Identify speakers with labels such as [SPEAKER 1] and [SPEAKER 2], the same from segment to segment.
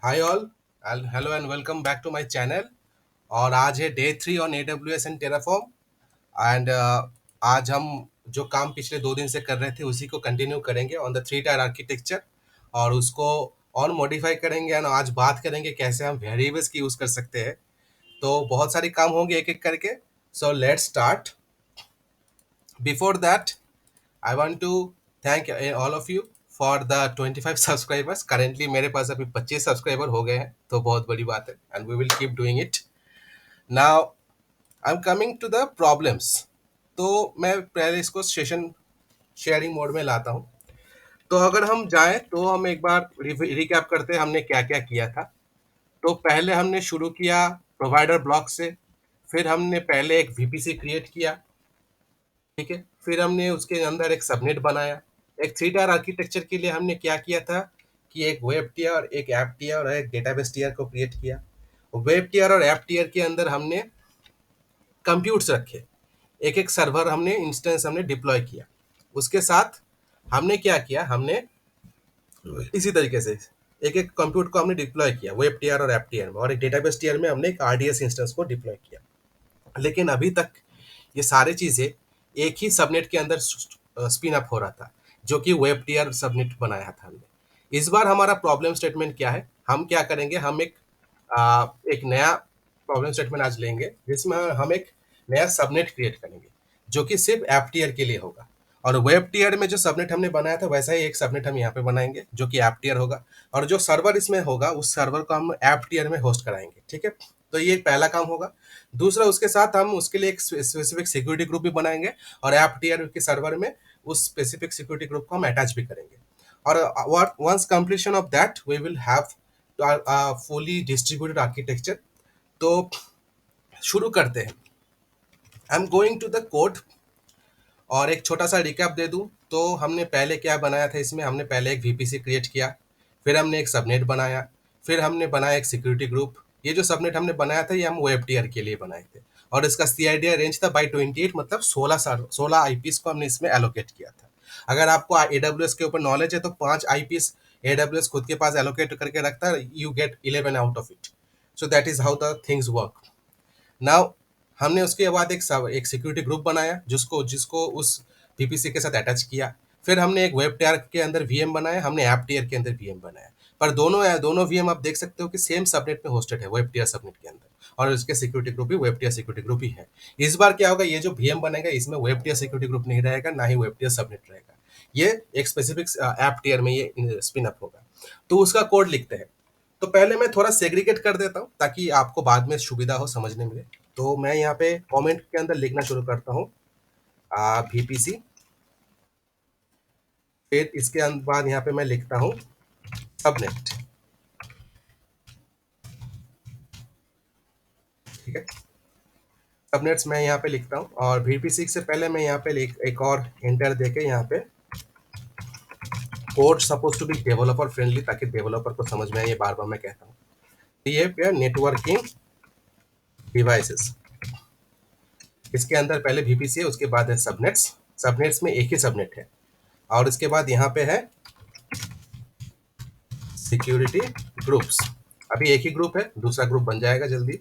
[SPEAKER 1] Hi all hello and welcome back to my channel. और आज है day 3 on AWS and Terraform. And आज हम जो काम पिछले 2 दिन से कर रहे थे उसी को कंटिन्यू करेंगे ऑन द 3 टायर आर्किटेक्चर, और उसको और मॉडिफाई करेंगे। एंड आज बात करेंगे कैसे हम वेरिएबल्स की यूज़ कर सकते हैं। तो बहुत सारी काम होंगे एक एक करके। So let's start. Before that I want to thank all of you for the 25 subscribers. Currently मेरे पास अभी 25 सब्सक्राइबर हो गए हैं, तो बहुत बड़ी बात है and we will keep doing it. Now I am coming to the problems. तो मैं पहले इसको सेशन शेयरिंग मोड में लाता हूँ। तो अगर हम जाएं तो हम एक बार रिकैप करते हैं हमने क्या क्या किया था। तो पहले हमने शुरू किया प्रोवाइडर ब्लॉक से। फिर हमने पहले एक VPC क्रिएट किया, ठीक है। फिर हमने उसके अंदर एक सबनेट बनाया। एक 3 टायर आर्किटेक्चर के लिए हमने क्या किया था कि एक वेब टियर, एक ऐप टियर और एक डेटाबेस टियर को क्रिएट किया। वेब टियर और ऐप टियर के अंदर हमने कंप्यूट्स रखे, एक एक सर्वर हमने इंस्टेंस हमने डिप्लॉय किया। उसके साथ हमने क्या किया, हमने इसी तरीके से एक एक कंप्यूट को हमने डिप्लॉय किया वेब टियर और ऐप टियर में, और एक डेटाबेस टियर में हमने एक RDS इंस्टेंस को डिप्लॉय किया। लेकिन अभी तक ये सारी चीज़ें एक ही सबनेट के अंदर स्पिन अप हो रहा था, जो कि वेब टियर सबनेट बनाया था हमने। इस बार हमारा प्रॉब्लम स्टेटमेंट क्या है, हम क्या करेंगे, हम एक नया प्रॉब्लम स्टेटमेंट आज लेंगे जिसमें हम एक नया सबनेट क्रिएट करेंगे जो कि सिर्फ ऐप टियर के लिए होगा। और वेब टियर में जो सबनेट हमने बनाया था वैसा ही एक सबनेट हम यहाँ पे बनाएंगे जो कि ऐप टियर होगा। और जो सर्वर इसमें होगा उस सर्वर को हम ऐप टियर में होस्ट कराएंगे, ठीक है। तो ये पहला काम होगा। दूसरा, उसके साथ हम उसके लिए एक स्पेसिफिक सिक्योरिटी ग्रुप भी बनाएंगे, और ऐप टियर के सर्वर में उस स्पेसिफिक सिक्योरिटी ग्रुप को हम अटैच भी करेंगे। और once completion of that we will have fully distributed architecture. तो शुरू करते हैं। I am going to the code, और एक छोटा सा रिकैप दे दूं तो हमने पहले क्या बनाया था। इसमें हमने पहले एक VPC क्रिएट किया, फिर हमने एक सबनेट बनाया, फिर हमने बनाया एक सिक्योरिटी ग्रुप। ये जो सबनेट हमने बनाया था ये हम वेब टियर के लिए बनाए थे, और इसका CIDR रेंज था बाई 28, मतलब 16 IPs को हमने इसमें एलोकेट किया था। अगर आपको AWS के ऊपर नॉलेज है तो 5 IPs AWS खुद के पास एलोकेट करके रखता है, you get 11 out of it. So that is how the things work. Now हमने उसके बाद एक सिक्योरिटी ग्रुप बनाया जिसको जिसको उस VPC के साथ अटैच किया। फिर हमने एक वेब टियर के अंदर VM बनाया, हमने ऐप टियर के अंदर VM बनाया। पर दोनों दोनों VM आप देख सकते हो कि सेम सबनेट में होस्टेड है, वेब टियर सबनेट के अंदर, और उसके सिक्योरिटी ग्रुप भी वेब टियर सिक्योरिटी ग्रुप ही है। इस बार क्या होगा, ये जो VM बनेगा इसमें वेब टियर सिक्योरिटी ग्रुप नहीं रहेगा, ना ही वेब टियर सबनेट रहेगा। ये एक स्पेसिफिक ऐप टियर में ये स्पिन अप होगा। तो उसका कोड लिखते हैं। तो पहले मैं थोड़ा सेग्रीगेट कर देता हूँ ताकि आपको बाद में सुविधा हो समझने में। तो मैं यहाँ पे कमेंट के अंदर लिखना शुरू करता हूँ VPC। फिर इसके बाद यहाँ पे मैं लिखता हूँ सबनेट, ठीक है। सबनेट्स मैं यहाँ पे लिखता हूँ, और VPC से पहले मैं यहाँ पे एक और एंटर देके यहाँ पे code suppose to be developer friendly, ताकि डेवलपर को समझ में आए, ये बार बार मैं कहता हूँ। ये नेटवर्किंग डिवाइसेस, इसके अंदर पहले VPC है, उसके बाद है सबनेट्स। सबनेट्स में एक ही सबनेट है, और इसके बाद यहाँ पे है सिक्योरिटी ग्रुप्स। अभी एक ही ग्रुप है, दूसरा ग्रुप बन जाएगा जल्दी।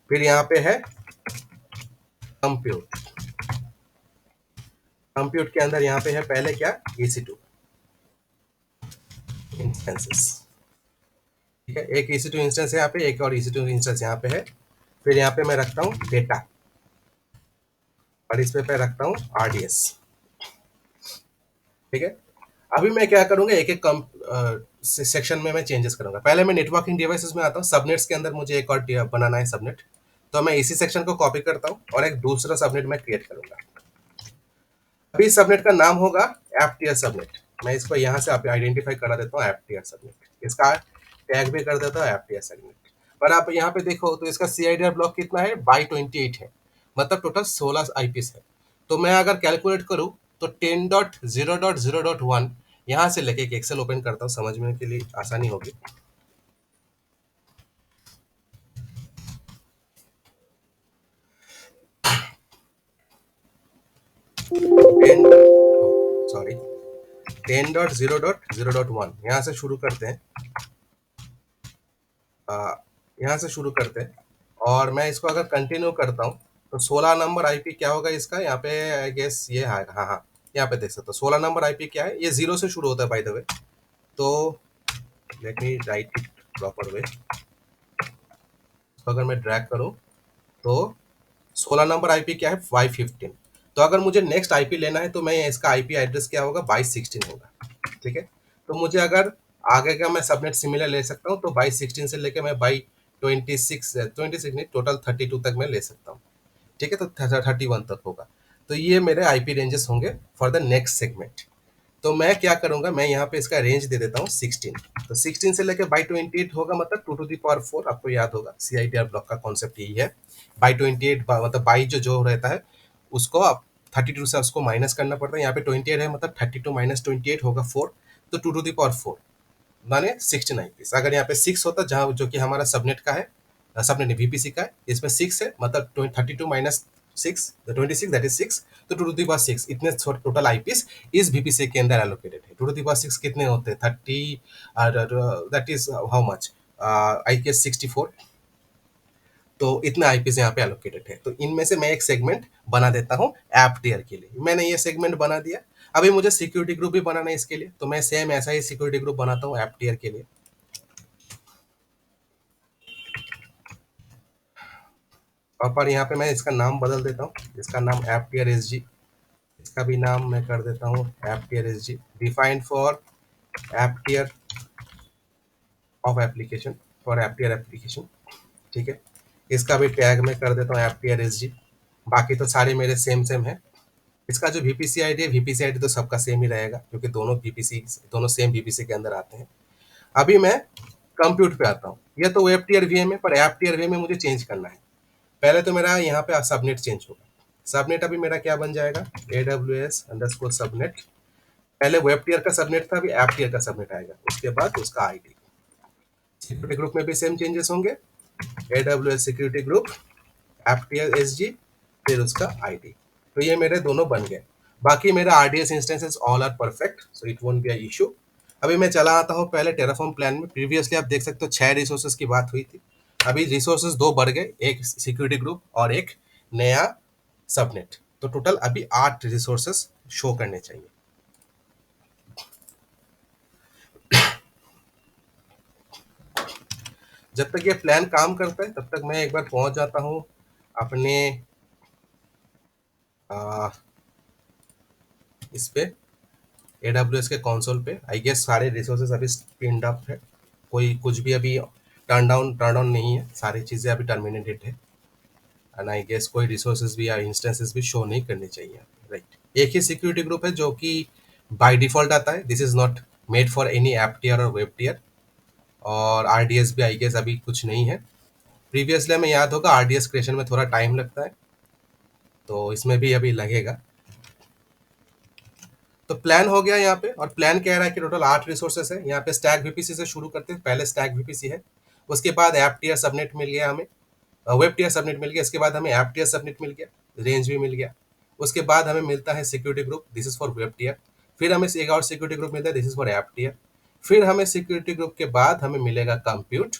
[SPEAKER 1] फिर यहाँ पे है कंप्यूट। कंप्यूट के अंदर यहाँ पे है पहले क्या, EC2 इंस्टेंसेस, ठीक है। एक EC2 इंस्टेंस है यहाँ पे, एक और EC2 इंस्टेंस यहाँ पे है। फिर यहाँ पे मैं रखता हूँ डेटा, और इस पे रखता हूँ RDS, ठीक है। अभी मैं क्या करूंगा, एक एक सेक्शन में मैं चेंजेस करूंगा। पहले मैं नेटवर्किंग डिवाइसेस में आता हूँ। सबनेट्स के अंदर मुझे एक और बनाना है सबनेट, तो मैं इसी सेक्शन को कॉपी करता हूँ और एक दूसरा सबनेट मैं क्रिएट करूंगा। अभी सबनेट का नाम होगा ऐप टियर सबनेट। मैं इसको यहाँ से आइडेंटिफाई करा देता हूँ ऐप टियर सबनेट, इसका टैग भी कर देता हूँ ऐप टियर सबनेट। पर आप यहाँ पे देखो तो इसका CIDR ब्लॉक कितना है, बाई 28 है, मतलब टोटल 16 IPs है। तो मैं अगर कैलकुलेट करूँ तो 10.0.0.1 यहाँ से लेके एक एक्सेल ओपन करता हूँ, समझने के लिए आसानी होगी। सॉरी 10.0.0.1 यहाँ से शुरू करते हैं। यहाँ से शुरू करते हैं और मैं इसको अगर कंटिन्यू करता हूँ तो 16 नंबर आईपी क्या होगा इसका, यहाँ पे आई गेस ये आएगा। हाँ हाँ, यहाँ पे देख सकते हो 16 नंबर आईपी क्या है, ये जीरो से शुरू होता है बाय द वे। तो let me write it proper way. अगर मैं ड्रैग करूँ तो 16 नंबर आईपी क्या है, 515। तो अगर मुझे नेक्स्ट आईपी लेना है तो मैं इसका आईपी एड्रेस क्या होगा, 2216 होगा। ठीक है, तो मुझे अगर आगे का मैं सबनेट सिमिलर ले सकता हूँ तो 2216 से लेकर मैं बाई 26 नहीं, टोटल 32 तक मैं ले सकता हूँ। ठीक है, तो 31 तक होगा। तो ये मेरे आईपी रेंजेस होंगे फॉर द नेक्स्ट सेगमेंट। तो मैं क्या करूंगा, मैं यहाँ पे इसका रेंज दे देता हूँ 16। तो 16 से लेकर बाई 28 होगा, मतलब 2 to the power 4। आपको याद होगा CIDR ब्लॉक का कॉन्सेप्ट यही है। बाई 28 मतलब बाई जो रहता है उसको आप 32 से उसको माइनस करना पड़ता है। यहाँ पे 28 है, मतलब 32 माइनस 28 होगा 4। तो 2 to the power 4 माने 16 पीस। अगर यहाँ पे 6 होता, जहाँ जो कि हमारा सबनेट का है, सबनेट नहीं VPC का है, इसमें 6 है, मतलब 32 माइनस 6 26, दैट इज 6। तो 2 to the power 6 इतने टोटल आईपीस इस VPC के अंदर एलोकेटेड है। 2 to the power 6 कितने होते हैं, 30, that is how much, I guess 64। तो इतना आईपीस यहाँ पे एलोकेटेड है। तो इनमें से मैं एक सेगमेंट बना देता हूँ ऐप टियर के लिए। मैंने ये सेगमेंट बना दिया। अभी मुझे सिक्योरिटी ग्रुप भी बनाना है इसके लिए, तो मैं सेम ऐसा ही सिक्योरिटी ग्रुप बनाता हूँ ऐप टियर के लिए। और पर यहाँ पे मैं इसका नाम बदल देता हूँ, इसका नाम ऐप टियर SG। इसका भी नाम मैं कर देता हूँ app tier SG, defined for app tier of application, for app tier application. ठीक है, इसका भी टैग मैं कर देता हूँ ऐप टियर SG। बाकी तो सारे मेरे सेम सेम है। इसका जो VPC आईडी है, VPC आईडी तो सबका सेम ही रहेगा, क्योंकि दोनों VPC, दोनों सेम VPC के अंदर आते हैं। अभी मैं कंप्यूट पे आता हूँ। ये तो वेब टियर VM है, पर ऐप टियर VM में मुझे चेंज करना है। पहले तो मेरा यहाँ पे सबनेट चेंज होगा। सबनेट अभी मेरा क्या बन जाएगा, AWS_subnet। पहले वेब टियर का सबनेट था, अभी ऐप टियर का सबनेट आएगा, उसके बाद उसका आईडी। सिक्योरिटी ग्रुप में भी सेम चेंजेस होंगे, AWS security group, app tier SG, फिर उसका आईडी। तो ये मेरे दोनों बन गए। बाकी मेरा RDS instances all are perfect, so it won't be a issue. अभी मैं चला आता हूँ पहले टेराफॉर्म प्लान में। प्रीवियसली आप देख सकते हो 6 रिसोर्सेज की बात हुई थी। अभी रिसोर्सेज 2 बढ़ गए, एक सिक्योरिटी ग्रुप और एक नया सबनेट। तो टोटल अभी 8 रिसोर्सेज शो करने चाहिए। जब तक ये प्लान काम करता है तब तक मैं एक बार पहुंच जाता हूँ अपने आ, इस पे AWS के कंसोल पे। आई गेस सारे रिसोर्सेज अभी स्पिन्ड अप है, कोई कुछ भी अभी टर्न डाउन नहीं है, सारी चीज़ें अभी टर्मिनेटेड है। एंड आई गेस कोई रिसोर्सेज भी या इंस्टेंसेस भी शो नहीं करने चाहिए। राइट, एक ही सिक्योरिटी ग्रुप है जो कि बाय डिफॉल्ट आता है। This is not made for any app tier और वेब टियर। और RDS भी आई गेस अभी कुछ नहीं है। प्रीवियसली हमें याद होगा RDS क्रिएशन में थोड़ा टाइम लगता है, तो इसमें भी अभी लगेगा। तो प्लान हो गया यहाँ पे, और प्लान कह रहा है कि टोटल 8 रिसोर्सेस है। यहाँ पे स्टैक VPC से शुरू करते हैं। पहले स्टैक VPC है, उसके बाद ऐप टियर सबनेट मिल गया हमें, वेब टियर सबनेट मिल गया, इसके बाद हमें ऐप टियर सबनेट मिल गया, रेंज भी मिल गया। उसके बाद हमें मिलता है security group, this is for web tier. फिर हमें एक और सिक्योरिटी ग्रुप मिलता है, this is for app tier. फिर हमें सिक्योरिटी ग्रुप के बाद हमें मिलेगा कंप्यूट।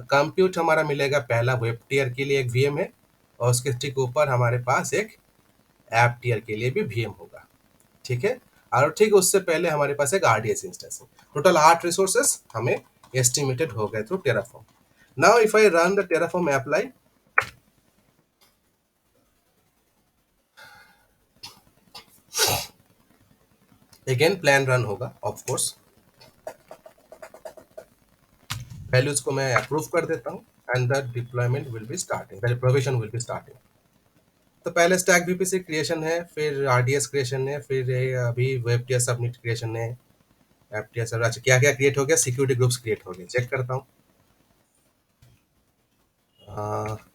[SPEAKER 1] कंप्यूट हमारा मिलेगा पहला वेब टियर के लिए एक VM है, और उसके ठीक ऊपर हमारे पास एक ऐप टियर के लिए भी VM होगा। ठीक है, और ठीक उससे पहले हमारे पास एक RDS इंस्टेंस है। टोटल 8 रिसोर्सेस हमें एस्टिमेटेड हो गए through Terraform. Now if I run the Terraform apply, again plan run होगा ऑफ कोर्स। वैल्यूज को मैं अप्रूव कर देता हूँ and the deployment will be starting, पहले प्रोविजन विल बी स्टार्टिंग। तो पहले स्टैक VPC क्रिएशन है, फिर RDS क्रिएशन है, फिर अभी वेब टियर सबनेट क्रिएशन है, ऐप टियर सब। अच्छा, क्या क्या क्रिएट हो गया, सिक्योरिटी ग्रुप्स क्रिएट हो गए, चेक करता हूँ।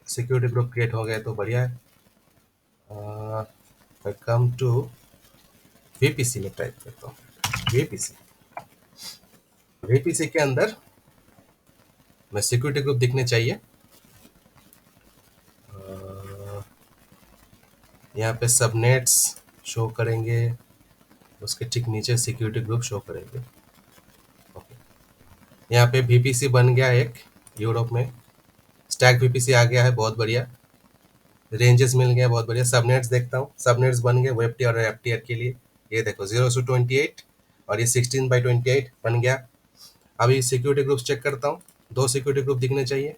[SPEAKER 1] सिक्योरिटी ग्रुप क्रिएट हो गए तो बढ़िया है। कम टू VPC में टाइप करता हूँ, VPC। VPC के अंदर मैं सिक्योरिटी ग्रुप दिखने चाहिए। यहाँ पे सबनेट्स शो करेंगे, उसके ठीक नीचे सिक्योरिटी ग्रुप शो करेंगे। ओके, यहाँ पे VPC बन गया एक, यूरोप में। स्टैक वीपीसी आ गया है, बहुत बढ़िया। रेंजेस मिल गया, बहुत बढ़िया। सबनेट्स देखता हूँ, सबनेट्स बन गए वेब टीयर और एफ टीयर के लिए। ये देखो 0 से 28 और ये 16/28 बन गया। अभी सिक्योरिटी ग्रुप्स चेक करता हूँ, दो सिक्योरिटी ग्रुप दिखने चाहिए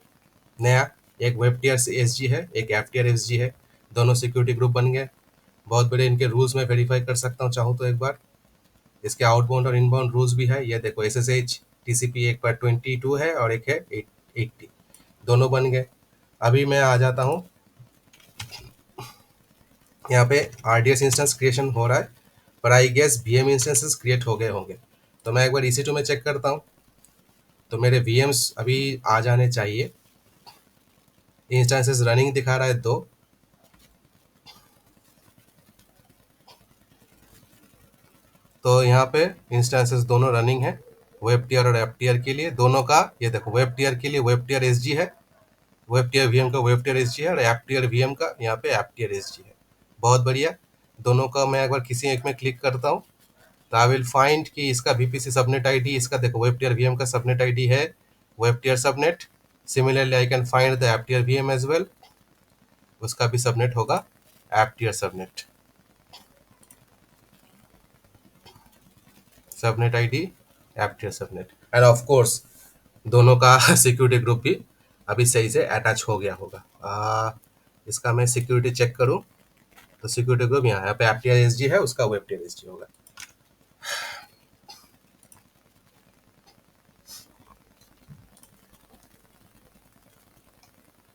[SPEAKER 1] नया। एक वेब टीयर एस जी है, एक एफ टीयर एस जी है, दोनों सिक्योरिटी ग्रुप बन गए। बहुत बड़े इनके रूल्स में वेरीफाई कर सकता हूँ चाहूँ तो एक बार। इसके आउटबाउंड और इनबाउंड रूल्स भी है। ये देखो एस एस एच टीसीपी एक पर 22 है और एक है 80, दोनों बन गए। अभी मैं आ जाता हूँ यहाँ पे। आरडीएस इंस्टेंस क्रिएशन हो रहा है, पर I guess VM instances create हो गए होंगे। तो मैं एक बार EC2 में चेक करता हूँ, तो मेरे वीएम्स अभी आ जाने चाहिए। इंस्टेंसेस रनिंग दिखा रहा है 2। तो यहाँ पे इंस्टेंसेस दोनों रनिंग है, वेब टीयर और एफ टीयर के लिए दोनों का। ये देखो वेब टीयर के लिए वेब टीयर एस जी है, वेब टीयर वीएम का वेब टीयर एस जी है, और एफ टीयर वीएम का यहाँ पे एफ टीयर एस जी है। बहुत बढ़िया। दोनों का मैं एक बार किसी एक में क्लिक करता हूँ, तो आई विल फाइंड कि इसका वीपीसी सबनेट आईडी, इसका देखो वेब टीयर वीएम का सबनेट आईडी है web tier subnet. Similarly I can find the app tier VM as well, उसका भी सबनेट होगा app tier subnet. Subnet ID app tier subnet, and of course दोनों का security group भी अभी सही से अटैच हो गया होगा। इसका मैं सिक्योरिटी चेक करूं, तो सिक्योरिटी ग्रुप यहाँ पे एफ टीयर एस जी है, उसका वेब टीयर एस जी होगा।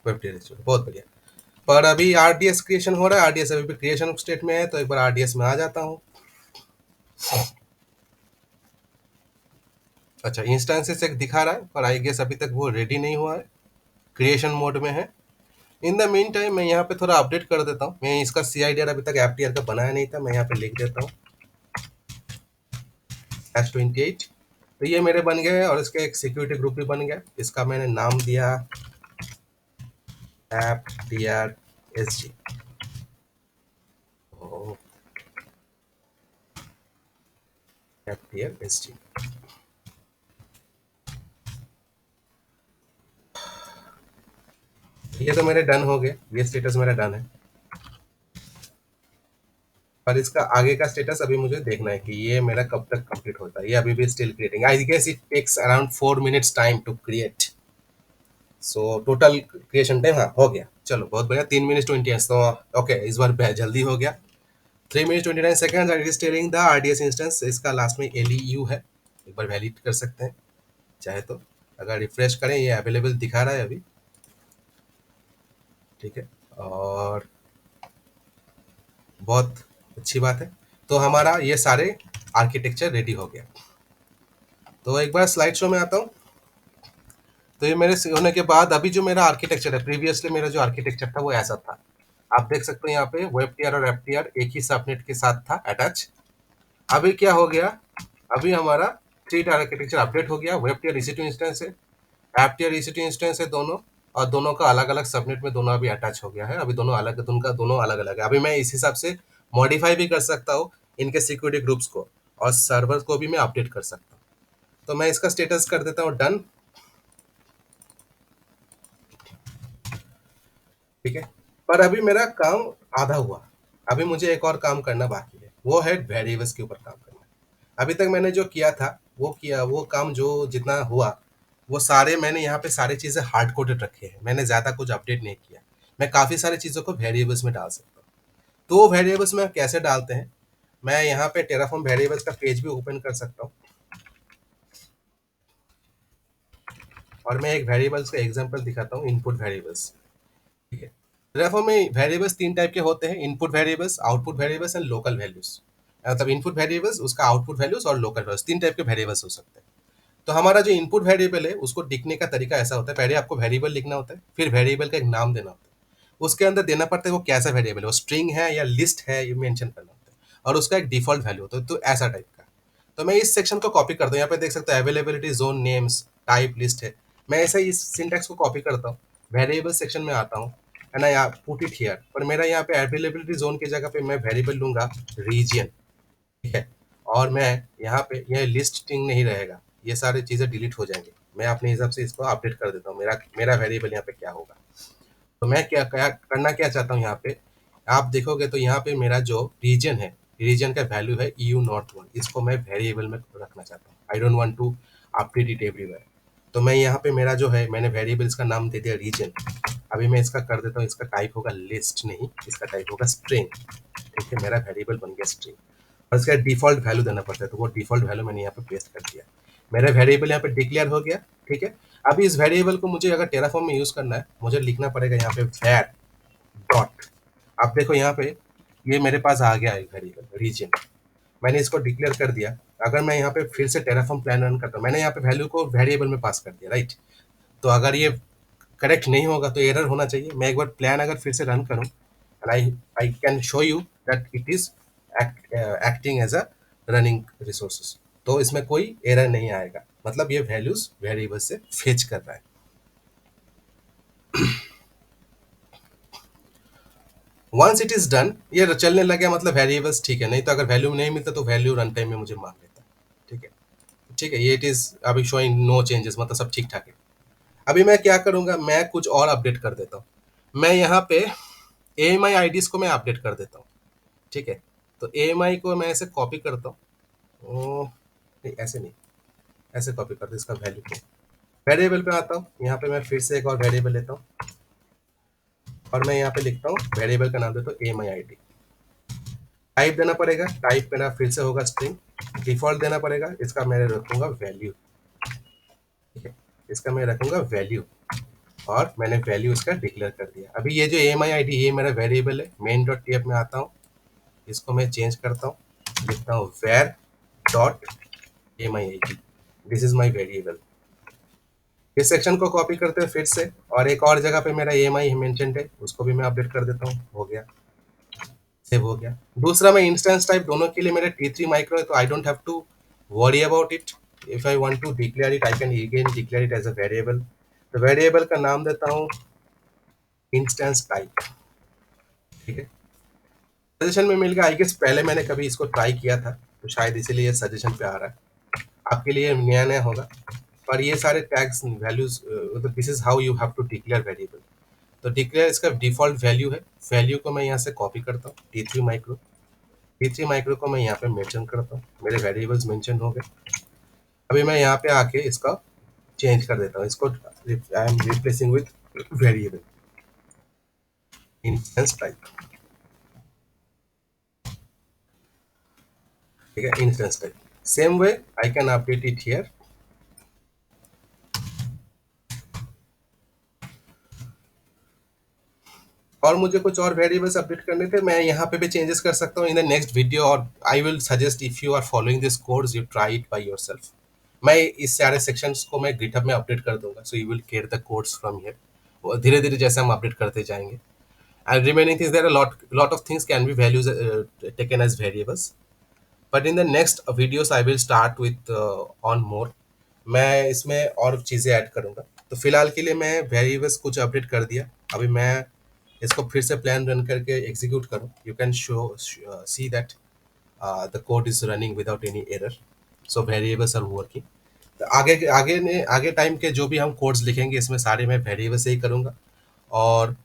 [SPEAKER 1] वेब टीयर एस जी, बहुत बढ़िया। पर अभी आरडीएस क्रिएशन हो रहा है, आरडीएस अभी भी क्रिएशन स्टेट में है, तो एक बार आरडीएस में आ जाता हूँ। अच्छा, इंस्टेंसेस एक दिखा रहा है, पर आई गेस अभी तक वो रेडी नहीं हुआ है, क्रिएशन मोड में है। इन द मीन टाइम मैं यहाँ पे थोड़ा अपडेट कर देता हूँ। मैं इसका CIDR अभी तक एफटीआर का बनाया नहीं था, मैं यहाँ पे लिख देता हूँ S28। तो ये मेरे बन गए और इसके एक सिक्योरिटी ग्रुप भी बन गया। इसका मैंने नाम दिया FTRSG। FTRSG, ये तो मेरे डन हो गए, ये स्टेटस मेरा डन है। पर इसका आगे का स्टेटस अभी मुझे देखना है कि ये मेरा कब तक कंप्लीट होता है। ये अभी भी still creating, I guess it takes around 4 minutes time to create. So total creation time, हाँ हो गया, चलो बहुत बढ़िया। 3 मिनट 20 तो ओके, इस बार जल्दी हो गया। 3 minute 29 second. It is telling the RDS instance, इसका लास्ट में LEU है, एक बार वैलिड कर सकते हैं चाहे तो। अगर रिफ्रेश करें, ये अवेलेबल दिखा रहा है अभी, ठीक है, और बहुत अच्छी बात है। तो हमारा ये सारे आर्किटेक्चर रेडी हो गया। तो एक बार स्लाइड शो में आता हूँ। तो ये मेरे होने के बाद अभी जो मेरा आर्किटेक्चर है, प्रीवियसली मेरा जो आर्किटेक्चर था वो ऐसा था। आप देख सकते हो यहाँ पे वेब टीयर और एफ टीयर एक ही सबनेट के साथ था अटैच। अभी क्या हो गया, अभी हमारा 3 आर्किटेक्चर अपडेट हो गया। वेब टीयर EC2 इंस्टेंस है, एफ टीयर EC2 इंस्टेंस है दोनों, और दोनों का अलग अलग सबनेट में दोनों अभी अटैच हो गया है। अभी दोनों अलग, उनका दोनों अलग अलग है। अभी मैं इस हिसाब से मॉडिफाई भी कर सकता हूँ इनके सिक्योरिटी ग्रुप्स को, और सर्वर को भी मैं अपडेट कर सकता हूँ। तो मैं इसका स्टेटस कर देता हूँ डन, ठीक है। पर अभी मेरा काम आधा हुआ, अभी मुझे एक और काम करना बाकी है, वो है वेरिएबल्स के ऊपर काम करना। अभी तक मैंने जो किया था वो किया, वो काम जो जितना हुआ वो सारे मैंने यहाँ पे सारी चीज़ें हार्ड कोडेड रखे हैं, मैंने ज़्यादा कुछ अपडेट नहीं किया। मैं काफ़ी सारी चीज़ों को वेरिएबल्स में डाल सकता हूँ। तो वो वेरिएबल्स में कैसे डालते हैं, मैं यहाँ पे टेराफॉर्म वेरिएबल्स का पेज भी ओपन कर सकता हूँ, और मैं एक वेरिएबल्स का एग्जांपल दिखाता हूँ, इनपुट वेरिएबल्स, ठीक है। टेराफॉर्म में वेरिएबल्स 3 टाइप के होते हैं, input variables, output variables and local values. मतलब इनपुट वेरिएबल्स, उसका आउटपुट वैल्यूज और लोकल वैल्यूज, 3 टाइप के वेरिएबल्स हो सकते हैं। तो हमारा जो इनपुट वेरिएबल है उसको लिखने का तरीका ऐसा होता है, पहले आपको वेरिएबल लिखना होता है, फिर वेरिएबल का एक नाम देना होता है, उसके अंदर देना पड़ता है वो कैसा वेरिएबल है, वो स्ट्रिंग है या लिस्ट है, ये मेंशन करना होता है, और उसका एक डिफॉल्ट वैल्यू होता है, तो ऐसा टाइप का। तो मैं इस सेक्शन को कॉपी करता हूँ, यहाँ पे देख सकते हैं availability zone names type list है। मैं ऐसे ही इस सिंटैक्स को कॉपी करता हूँ, वेरिएबल सेक्शन में आता हूँ, है ना, यहाँ पुट इट हियर। पर मेरा यहाँ पे अवेलेबिलिटी जोन की जगह पे मैं वेरिएबल लूंगा रीजन, ठीक है। और मैं यहाँ पे ये लिस्ट स्ट्रिंग नहीं रहेगा, ये सारी चीज़ें डिलीट हो जाएंगे, मैं अपने हिसाब से इसको अपडेट कर देता हूँ, मेरा मेरा वेरिएबल यहाँ पे क्या होगा। तो मैं क्या क्या करना क्या चाहता हूँ यहाँ पे, आप देखोगे तो यहाँ पे मेरा जो रीजन है, रीजन का वैल्यू है EU नॉट 1, इसको मैं वेरिएबल में रखना चाहता हूँ। I don't want to update it everywhere. तो मैं यहाँ पे मेरा जो है, मैंने वेरिएबल्स का नाम दे दिया रीजन। अभी मैं इसका कर देता हूँ, इसका टाइप होगा लिस्ट, नहीं इसका टाइप होगा स्ट्रिंग। ठीक है, मेरा वेरिएबल बन गया स्ट्रिंग, और इसका डिफॉल्ट वैल्यू देना पड़ता है, तो वो डिफॉल्ट वैल्यू मैंने यहाँ पे पेस्ट कर दिया। मेरा वेरिएबल यहाँ पे डिक्लेयर हो गया। ठीक है, अभी इस वेरिएबल को मुझे अगर टेराफॉर्म में यूज करना है, मुझे लिखना पड़ेगा यहाँ पे var डॉट। अब देखो यहाँ पे ये मेरे पास आ गया है वेरिएबल रीजन, मैंने इसको डिक्लेयर कर दिया। अगर मैं यहाँ पे फिर से टेराफॉर्म प्लान रन करता हूँ, मैंने यहाँ पे वैल्यू को वेरिएबल में पास कर दिया, राइट। तो अगर ये करेक्ट नहीं होगा तो एरर होना चाहिए। मैं एक बार प्लान अगर फिर से रन करूँ, and I can show you that it is acting as a running resources, तो इसमें कोई एरर नहीं आएगा, मतलब ये वैल्यूज वेरिएबल से फेच कर रहा है। वंस इट इज डन, ये चलने लग गया, मतलब वेरिएबल्स ठीक है। नहीं तो अगर वैल्यू नहीं मिलता तो वैल्यू रन टाइम में मुझे मांग लेता। ठीक है, ठीक है, ये इट इज अभी शोइंग नो चेंजेस, मतलब सब ठीक ठाक है। अभी मैं क्या करूंगा, मैं कुछ और अपडेट कर देता हूँ। मैं यहाँ पे AMI IDs को मैं अपडेट कर देता हूँ। ठीक है, तो AMI को मैं ऐसे कॉपी करता हूँ, नहीं ऐसे नहीं, ऐसे कॉपी करते इसका वैल्यू को, वेरिएबल पे आता हूँ। यहाँ पे मैं फिर से एक और वेरिएबल लेता हूँ, और मैं यहाँ पे लिखता हूँ, वेरिएबल का नाम देता हूँ AMI ID। टाइप देना पड़ेगा, टाइप मेरा फिर से होगा स्ट्रिंग। डिफॉल्ट देना पड़ेगा, इसका मैं रखूंगा वैल्यू। ठीक है, इसका मैं रखूंगा वैल्यू, और मैंने वैल्यू इसका डिक्लेयर कर दिया। अभी ये जो AMI ID, ये मेरा वेरिएबल है। मेन डॉट टीएफ में आता हूँ, इसको मैं चेंज करता हूँ, लिखता हूँ var dot AMI ID, this is my variable. इस सेक्शन को कॉपी करते हैं फिर से, और एक और जगह पे मेरा AMI मेंशन्ड है, उसको भी मैं अपडेट कर देता हूँ। हो गया, सेव हो गया। दूसरा, मैं इंस्टेंस टाइप दोनों के लिए मेरे T3 माइक्रो है, तो I don't have to worry about it. If I want to declare it, I can again declare it as a variable. तो वेरिएबल का नाम देता हूँ इंस्टेंस टाइप। ठीक है, सजेशन में मिल गया। आई गेस पहले मैंने कभी इसको ट्राई किया था, तो शायद इसीलिए सजेशन पे आ रहा है। आपके लिए नया नया होगा, पर ये सारे tags values, this is how you have to declare variable. तो डिक्लेयर इसका डिफॉल्ट वैल्यू है, वैल्यू को मैं यहाँ से कॉपी करता हूँ, T3 माइक्रो को मैं यहाँ पे मेंशन करता हूँ, मेरे वेरिएबल्स मेंशन हो गए। अभी मैं यहाँ पे आके इसका चेंज कर देता हूँ, इसको I am replacing with variable instance type. ठीक है, instance type. Same way I can update it here. और मुझे कुछ और वेरिएबल्स अपडेट करने थे, मैं यहाँ पे भी चेंजेस कर सकता हूँ इन द नेक्स्ट वीडियो, और I will suggest if you are following this codes you try it by yourself. मैं इस सारे सेक्शंस को मैं गिटहब में अपडेट कर दूंगा, so you will get the codes from here. धीरे धीरे जैसे हम अपडेट करते जाएंगे, and remaining things, there are a lot of things can be values taken as variables, but in the next videos I will start with on more। मैं इसमें और चीज़ें ऐड करूँगा। तो फिलहाल के लिए मैं वेरिएबल्स कुछ अपडेट कर दिया। अभी मैं इसको फिर से प्लान रन करके एग्जीक्यूट करूँ, you can show see that the code is running without any error, so variables are working. तो आगे टाइम के जो भी हम कोड्स लिखेंगे, इसमें सारे मैं वेरिएबल से ही करूँगा। और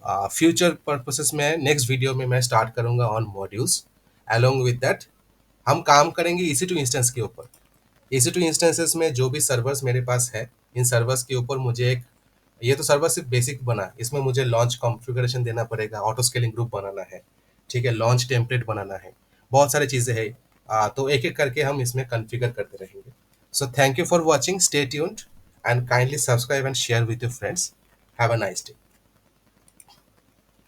[SPEAKER 1] फ्यूचर पर्पसेस में नेक्स्ट वीडियो में मैं स्टार्ट करूँगा on modules. Along with that हम काम करेंगे EC2 इंस्टेंस के ऊपर। EC2 इंस्टेंसेस में जो भी सर्वर्स मेरे पास है, इन सर्वर्स के ऊपर मुझे एक, ये तो सर्वर सिर्फ बेसिक बना, इसमें मुझे लॉन्च कॉन्फ़िगरेशन देना पड़ेगा, ऑटो स्केलिंग ग्रुप बनाना है, ठीक है, लॉन्च टेम्पलेट बनाना है, बहुत सारी चीज़ें हैं। तो एक एक करके हम इसमें कॉन्फ़िगर करते रहेंगे। So thank you for watching, stay tuned and kindly subscribe and share with your friends. Have a nice day.